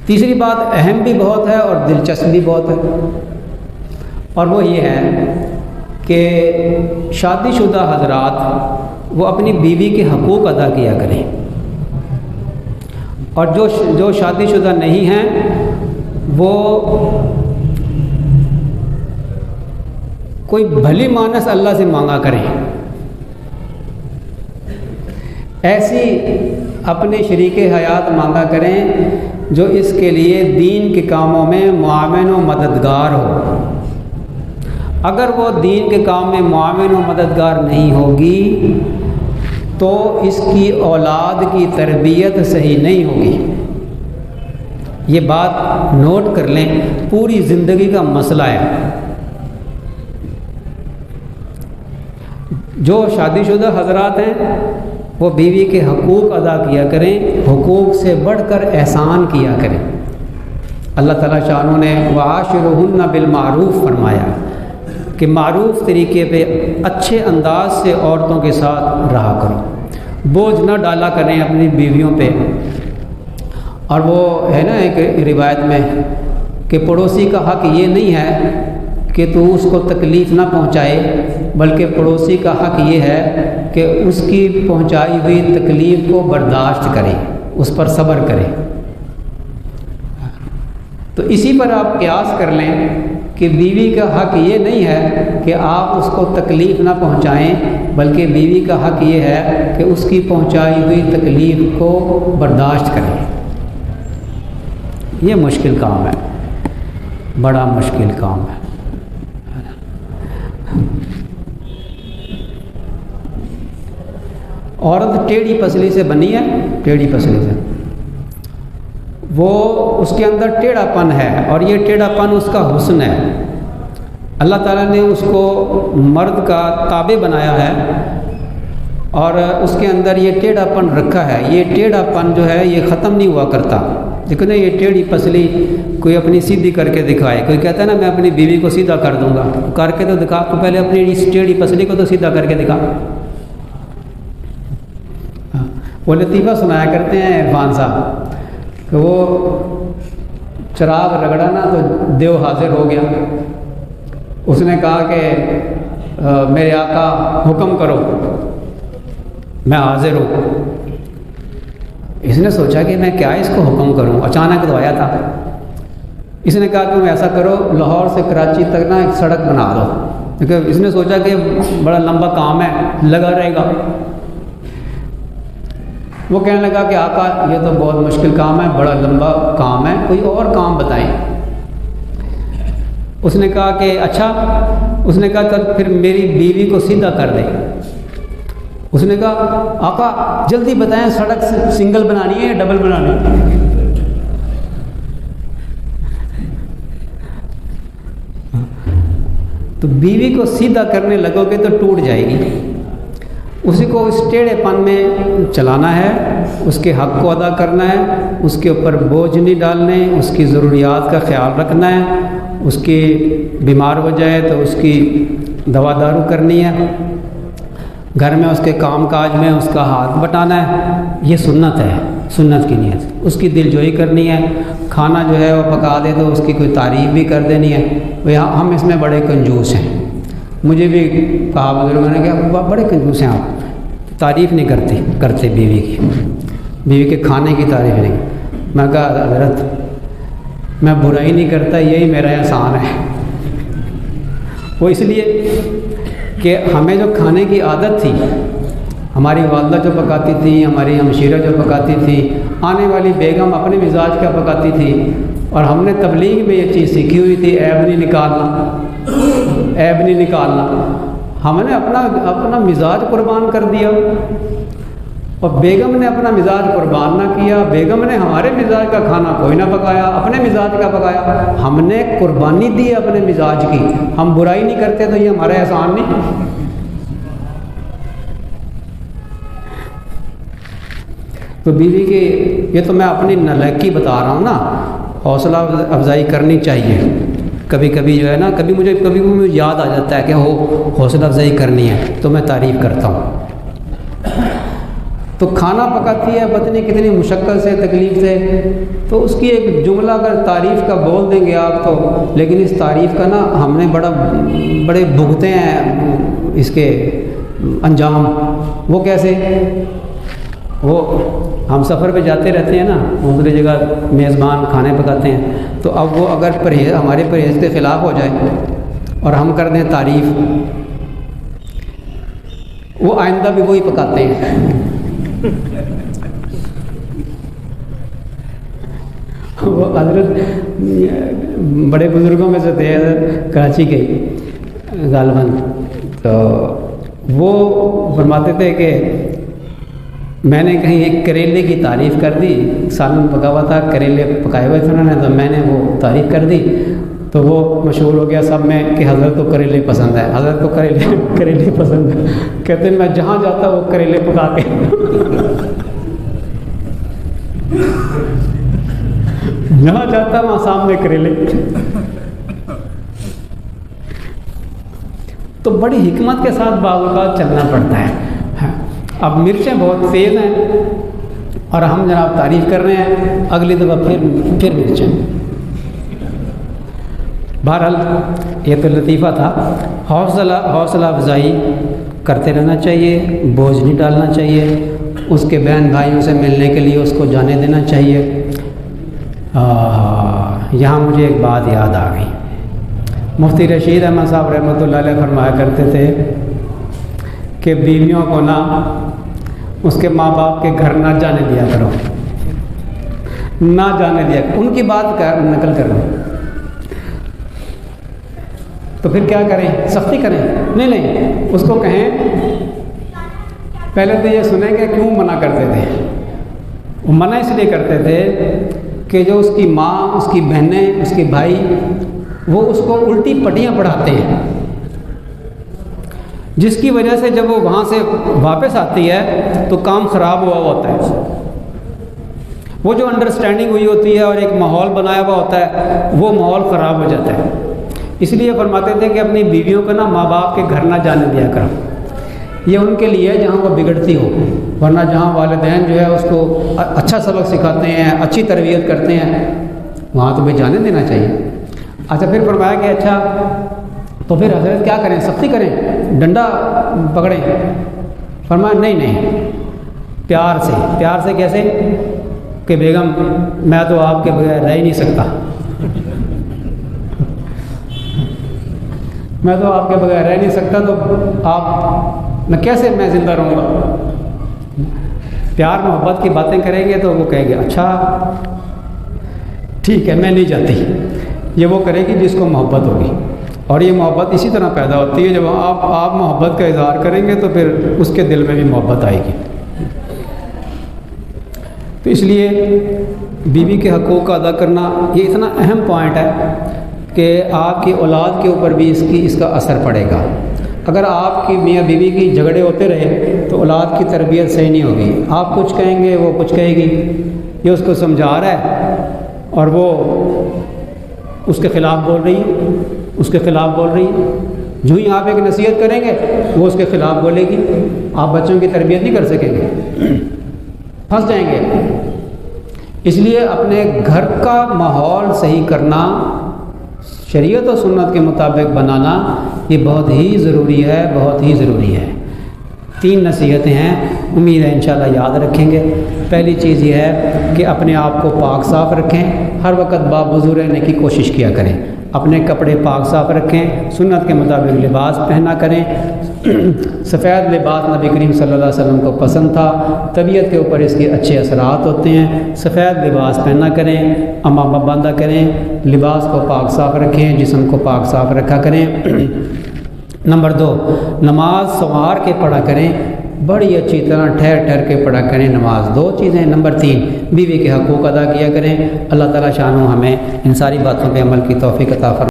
تیسری بات اہم بھی بہت ہے اور دلچسپ بھی بہت ہے، اور وہ یہ ہے کہ شادی شدہ حضرات وہ اپنی بیوی کے حقوق ادا کیا کریں، اور جو شادی شدہ نہیں ہیں وہ کوئی بھلی مانس اللہ سے مانگا کریں، ایسی اپنے شریک حیات مانگا کریں جو اس کے لیے دین کے کاموں میں معاون و مددگار ہو۔ اگر وہ دین کے کام میں معاون و مددگار نہیں ہوگی تو اس کی اولاد کی تربیت صحیح نہیں ہوگی۔ یہ بات نوٹ کر لیں، پوری زندگی کا مسئلہ ہے۔ جو شادی شدہ حضرات ہیں وہ بیوی کے حقوق ادا کیا کریں، حقوق سے بڑھ کر احسان کیا کریں۔ اللہ تعالیٰ شانہ نے وعاشرہن بالمعروف فرمایا کہ معروف طریقے پہ اچھے انداز سے عورتوں کے ساتھ رہا کرو، بوجھ نہ ڈالا کریں اپنی بیویوں پہ۔ اور وہ ہے نا ایک روایت میں کہ پڑوسی کا حق یہ نہیں ہے کہ تو اس کو تکلیف نہ پہنچائے، بلکہ پڑوسی کا حق یہ ہے کہ اس کی پہنچائی ہوئی تکلیف کو برداشت کرے، اس پر صبر کرے۔ تو اسی پر آپ قیاس کر لیں کہ بیوی کا حق یہ نہیں ہے کہ آپ اس کو تکلیف نہ پہنچائیں، بلکہ بیوی کا حق یہ ہے کہ اس کی پہنچائی ہوئی تکلیف کو برداشت کریں۔ یہ مشکل کام ہے، بڑا مشکل کام ہے۔ عورت ٹیڑھی پسلی سے بنی ہے، ٹیڑھی پسلی سے، وہ اس کے اندر ٹیڑھا پن ہے، اور یہ ٹیڑھا پن اس کا حسن ہے۔ اللہ تعالیٰ نے اس کو مرد کا تابع بنایا ہے اور اس کے اندر یہ ٹیڑھا پن رکھا ہے۔ یہ ٹیڑھا پن جو ہے یہ ختم نہیں ہوا کرتا، لیکن یہ ٹیڑھی پسلی کوئی اپنی سیدھی کر کے دکھائے، کوئی کہتا ہے نا میں اپنی بیوی کو سیدھا کر دوں گا، کر کے تو دکھا، تو پہلے اپنی ٹیڑھی پسلی کو تو سیدھا کر کے دکھا۔ وہ لطیفہ سنایا کرتے ہیں عرفان صاحب کہ وہ چراغ رگڑا نا تو دیو حاضر ہو گیا، اس نے کہا کہ میرے آقا حکم کرو، میں حاضر ہوں۔ اس نے سوچا کہ میں کیا اس کو حکم کروں، اچانک تو آیا تھا۔ اس نے کہا کہ میں ایسا کرو لاہور سے کراچی تک نا ایک سڑک بنا دو، کیونکہ اس نے سوچا کہ بڑا لمبا کام ہے، لگا رہے گا۔ وہ کہنے لگا کہ آقا یہ تو بہت مشکل کام ہے، بڑا لمبا کام ہے، کوئی اور کام بتائیں۔ اس نے کہا کہ اچھا، اس نے کہا تو پھر میری بیوی کو سیدھا کر دے۔ اس نے کہا آقا جلدی بتائیں، سڑک سنگل بنانی ہے یا ڈبل بنانی ہے؟ تو بیوی کو سیدھا کرنے لگو گے تو ٹوٹ جائے گی، اسی کو اس ٹیڑھے پن میں چلانا ہے، اس کے حق کو ادا کرنا ہے، اس کے اوپر بوجھ نہیں ڈالنے، اس کی ضروریات کا خیال رکھنا ہے، اس کی بیمار ہو جائے تو اس کی دوا دارو کرنی ہے، گھر میں اس کے کام کاج میں اس کا ہاتھ بٹانا ہے۔ یہ سنت ہے، سنت کی نیت، اس کی دل جوئی کرنی ہے۔ کھانا جو ہے وہ پکا دے تو اس کی کوئی تعریف بھی کر دینی ہے، ہم اس میں بڑے کنجوس ہیں۔ مجھے بھی کہا بزرگوں نے کہ بڑے کنجوس ہیں آپ، تعریف نہیں کرتے بیوی کی، بیوی کے کھانے کی تعریف نہیں۔ میں کہا حضرت میں برائی نہیں کرتا، یہی میرا احسان ہے۔ وہ اس لیے کہ ہمیں جو کھانے کی عادت تھی، ہماری والدہ جو پکاتی تھی، ہماری ہمشیرہ جو پکاتی تھی، آنے والی بیگم اپنے مزاج کا پکاتی تھی، اور ہم نے تبلیغ میں یہ چیز سیکھی ہوئی تھی، عیب نہیں نکالنا۔ ہم نے اپنا مزاج قربان کر دیا، اور بیگم نے اپنا مزاج قربان نہ کیا، بیگم نے ہمارے مزاج کا کھانا کوئی نہ پکایا، اپنے مزاج کا پکایا، ہم نے قربانی دی اپنے مزاج کی۔ ہم برائی نہیں کرتے تو یہ ہمارا احسان نہیں۔ تو بیوی کی یہ تو میں اپنی نالائکی بتا رہا ہوں نا، حوصلہ افزائی کرنی چاہیے۔ کبھی کبھی جو ہے نا، کبھی مجھے یاد آ جاتا ہے کہ حوصلہ افزائی کرنی ہے تو میں تعریف کرتا ہوں۔ تو کھانا پکاتی ہے پتہ کتنی مشقت سے تکلیف سے، تو اس کی ایک جملہ اگر تعریف کا بول دیں گے آپ تو، لیکن اس تعریف کا نا ہم نے بڑے بھگتے ہیں اس کے انجام۔ وہ کیسے؟ وہ ہم سفر پہ جاتے رہتے ہیں نا، دوسری جگہ میزبان کھانے پکاتے ہیں، تو اب وہ اگر ہمارے پرہیز کے خلاف ہو جائے اور ہم کر دیں تعریف، وہ آئندہ بھی وہی پکاتے ہیں۔ وہ حضرت بڑے بزرگوں میں سے تھے، کراچی کے غالباً، تو وہ فرماتے تھے کہ میں نے کہیں ایک کریلے کی تعریف کر دی، سالن پکا ہوا تھا، کریلے پکائے ہوئے تھے انہوں نے، تو میں نے وہ تعریف کر دی تو وہ مشہور ہو گیا سب میں کہ حضرت کو کریلے پسند ہے، حضرت کو کریلے پسند ہے۔ کہتے ہیں میں جہاں جاتا وہ کریلے پکا کے جہاں جاتا وہاں سامنے کریلے۔ تو بڑی حکمت کے ساتھ بعض اوقات چلنا پڑتا ہے۔ اب مرچیں بہت تیز ہیں اور ہم جناب تعریف کر رہے ہیں، اگلی دفعہ پھر مرچیں۔ بہرحال یہ تو لطیفہ تھا۔ حوصلہ افزائی کرتے رہنا چاہیے، بوجھ نہیں ڈالنا چاہیے، اس کے بہن بھائیوں سے ملنے کے لیے اس کو جانے دینا چاہیے۔ یہاں مجھے ایک بات یاد آ گئی، مفتی رشید احمد صاحب رحمۃ اللہ علیہ فرمایا کرتے تھے کہ بیویوں کو نا اس کے ماں باپ کے گھر نہ جانے دیا کرو، نہ جانے دیا کرو، ان کی بات نقل کرو۔ تو پھر کیا کریں؟ سختی کریں؟ نہیں، اس کو کہیں، پہلے تو یہ سنیں کہ کیوں منع کرتے تھے۔ وہ منع اس لیے کرتے تھے کہ جو اس کی ماں، اس کی بہنیں، اس کے بھائی، وہ اس کو الٹی پٹیاں پڑھاتے ہیں، جس کی وجہ سے جب وہ وہاں سے واپس آتی ہے تو کام خراب ہوا ہوتا ہے۔ وہ جو انڈرسٹینڈنگ ہوئی ہوتی ہے اور ایک ماحول بنایا ہوا ہوتا ہے، وہ ماحول خراب ہو جاتا ہے۔ اس لیے فرماتے تھے کہ اپنی بیویوں کو نا ماں باپ کے گھر نہ جانے دیا کرو، یہ ان کے لیے جہاں وہ بگڑتی ہو، ورنہ جہاں والدین جو ہے اس کو اچھا سبق سکھاتے ہیں، اچھی تربیت کرتے ہیں، وہاں تو بھی جانے دینا چاہیے۔ اچھا پھر فرمایا کہ اچھا تو پھر حضرت کیا کریں؟ سختی کریں، ڈنڈا پکڑیں؟ فرمایا نہیں، پیار سے کیسے؟ کہ بیگم میں تو آپ کے بغیر رہ ہی نہیں سکتا، میں تو آپ کے بغیر رہ نہیں سکتا، تو آپ میں کیسے میں زندہ رہوں گا؟ پیار محبت کی باتیں کریں گے تو وہ کہے گے اچھا ٹھیک ہے میں نہیں جاتی۔ یہ وہ کرے گی جس کو محبت ہوگی، اور یہ محبت اسی طرح پیدا ہوتی ہے، جب آپ محبت کا اظہار کریں گے تو پھر اس کے دل میں بھی محبت آئے گی۔ تو اس لیے بیوی کے حقوق کا ادا کرنا یہ اتنا اہم پوائنٹ ہے کہ آپ کی اولاد کے اوپر بھی اس کا اثر پڑے گا۔ اگر آپ کی میاں بیوی کی جھگڑے ہوتے رہے تو اولاد کی تربیت صحیح نہیں ہوگی، آپ کچھ کہیں گے وہ کچھ کہے گی، یہ اس کو سمجھا رہا ہے اور وہ اس کے خلاف بول رہی ہے، جو ہی آپ ایک نصیحت کریں گے وہ اس کے خلاف بولے گی، آپ بچوں کی تربیت نہیں کر سکیں گے، پھنس جائیں گے۔ اس لیے اپنے گھر کا ماحول صحیح کرنا، شریعت و سنت کے مطابق بنانا، یہ بہت ہی ضروری ہے۔ 3 نصیحتیں ہیں، امید ہے انشاءاللہ یاد رکھیں گے۔ پہلی چیز یہ ہے کہ اپنے آپ کو پاک صاف رکھیں، ہر وقت باوضو رہنے کی کوشش کیا کریں، اپنے کپڑے پاک صاف رکھیں، سنت کے مطابق لباس پہنا کریں۔ سفید لباس نبی کریم صلی اللہ علیہ وسلم کو پسند تھا، طبیعت کے اوپر اس کے اچھے اثرات ہوتے ہیں، سفید لباس پہنا کریں، امامہ باندھا کریں، لباس کو پاک صاف رکھیں، جسم کو پاک صاف رکھا کریں۔ نمبر 2، نماز سنوار کے پڑھا کریں، بڑی اچھی طرح ٹھہر کے پڑھا کریں نماز۔ 2 چیزیں۔ نمبر 3، بیوی کے حقوق ادا کیا کریں۔ اللہ تعالیٰ شانہ ہمیں ان ساری باتوں پہ عمل کی توفیق عطا فرمائے۔